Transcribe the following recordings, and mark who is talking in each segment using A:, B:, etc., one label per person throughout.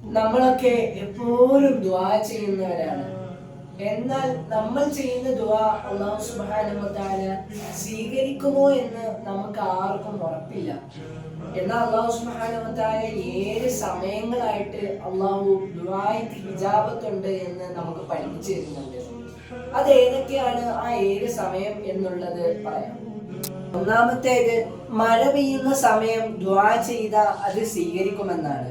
A: നമ്മളൊക്കെ എപ്പോഴും ദുആ ചെയ്യുന്നവരാണ്. എന്നാൽ നമ്മൾ ചെയ്യുന്ന ദുആ അല്ലാഹു സുബ്ഹാനഹു വ തആല സ്വീകരിക്കുമോ എന്ന് നമുക്ക് ആർക്കും ഉറപ്പില്ല. എന്നാൽ അല്ലാഹു സുബ്ഹാനഹു വ തആല 7 സമയങ്ങളായിട്ട് അല്ലാഹു ദുആയ്ക്ക് ഇജാബത്തുണ്ട് എന്ന് നമുക്ക് പഠിപ്പിച്ചു തരുന്നുണ്ട്. അത് ഏതൊക്കെയാണ് ആ 7 സമയം എന്നുള്ളത് പറയാം. ഒന്നാമത്തേത്, മഴ പെയ്യുന്ന സമയം ദുആ ചെയ്താൽ അത് സ്വീകരിക്കുമെന്നാണ്.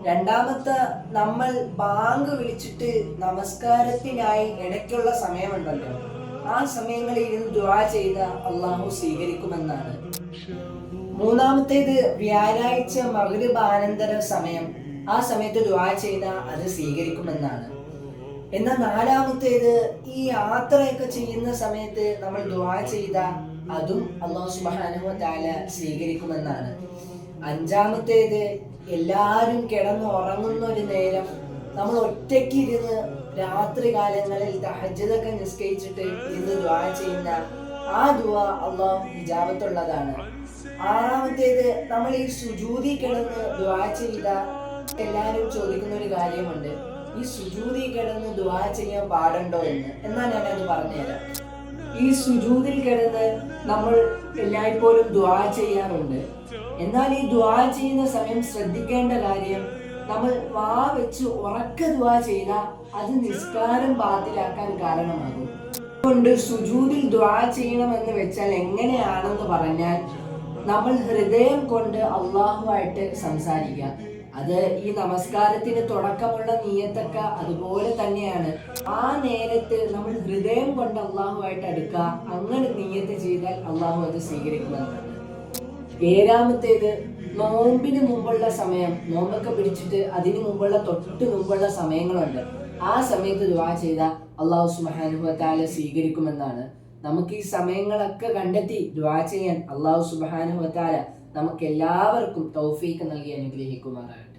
A: രണ്ടാമത്തെ, നമ്മൾ ബാങ്ക് വിളിച്ചിട്ട് നമസ്കാരത്തിനായി ഇടയ്ക്കുള്ള സമയമുണ്ടല്ലോ, ആ സമയങ്ങളിൽ ഇരുന്ന് ദുആ ചെയ്ത അള്ളാഹു സ്വീകരിക്കുമെന്നാണ്. മൂന്നാമത്തേത്, വ്യാഴാഴ്ച മഗ്‌രിബ് അനന്തര സമയം, ആ സമയത്ത് ദുആ ചെയ്ത അത് സ്വീകരിക്കുമെന്നാണ്. എന്നാൽ നാലാമത്തേത്, ഈ യാത്രയൊക്കെ ചെയ്യുന്ന സമയത്ത് നമ്മൾ ദുആ ചെയ്ത അതും അല്ലാഹു സുബ്ഹാനഹു വ തആല സ്വീകരിക്കുമെന്നാണ്. അഞ്ചാമത്തേത്, എല്ലാവരും കിടന്ന് ഉറങ്ങുന്ന ഒരു നേരം നമ്മൾ ഒറ്റയ്ക്ക് ഇരുന്ന് രാത്രി കാലങ്ങളിൽ തഹജ്ജുദൊക്കെ നിസ്കരിച്ചിട്ട് ഇരുന്ന് ദുആ ചെയ്യുന്ന ആ ദുആ അല്ലാഹു ഇജാബത്തുള്ളതാണ്. ആറാമത്തേത്, നമ്മൾ ഈ സുജൂദി കിടന്ന് ദുആ ചെയ്ത എല്ലാവരും ചോദിക്കുന്ന ഒരു കാര്യമുണ്ട്, ഈ സുജൂദി കിടന്ന് ദുആ ചെയ്യാൻ പാടുണ്ടോ എന്ന്. എന്നാൽ ഞാനത് പറഞ്ഞുതരാം. ഈ സുജൂദിൽ കിടന്ന് നമ്മൾ എല്ലായ്പ്പോഴും ദുആ ചെയ്യാറുണ്ട്. എന്നാൽ ഈ ദുആ ചെയ്യുന്ന സമയം ശ്രദ്ധിക്കേണ്ട കാര്യം, നമ്മൾ വാ വെച്ച് ഉറക്കെ ദുആ ചെയ്താൽ അത് നിസ്കാരം ബാത്തിലാക്കാൻ കാരണമാകും. അതുകൊണ്ട് സുജൂദിൽ ദുആ ചെയ്യണമെന്ന് വെച്ചാൽ എങ്ങനെയാണെന്ന് പറഞ്ഞാൽ, നമ്മൾ ഹൃദയം കൊണ്ട് അള്ളാഹുവായിട്ട് സംസാരിക്കുക. അത് ഈ നമസ്കാരത്തിന് തുടക്കമുള്ള നിയ്യത്തൊക്കെ അതുപോലെ തന്നെയാണ്. ആ നേരത്ത് നമ്മൾ ഹൃദയം കൊണ്ട് അള്ളാഹുവായിട്ട് അടുക്കുക. അങ്ങനെ നിയ്യത്ത് ചെയ്താൽ അള്ളാഹു അത് സ്വീകരിക്കുമെന്നാണ്. ഏഴാമത്തേത്, നോമ്പിന് മുമ്പുള്ള സമയം, നോമ്പൊക്കെ പിടിച്ചിട്ട് അതിന് മുമ്പുള്ള തൊട്ട് മുമ്പുള്ള സമയങ്ങളുണ്ട്, ആ സമയത്ത് ദുആ ചെയ്താൽ അല്ലാഹു സുബ്ഹാനഹു വ തആല സ്വീകരിക്കുമെന്നാണ്. നമുക്ക് ഈ സമയങ്ങളൊക്കെ കണ്ടെത്തി ദുആ ചെയ്യാൻ അല്ലാഹു സുബ്ഹാനഹു വ തആല നമുക്ക് എല്ലാവർക്കും തൗഫീഖ് നൽകി അനുഗ്രഹിക്കുമാറാകട്ടെ.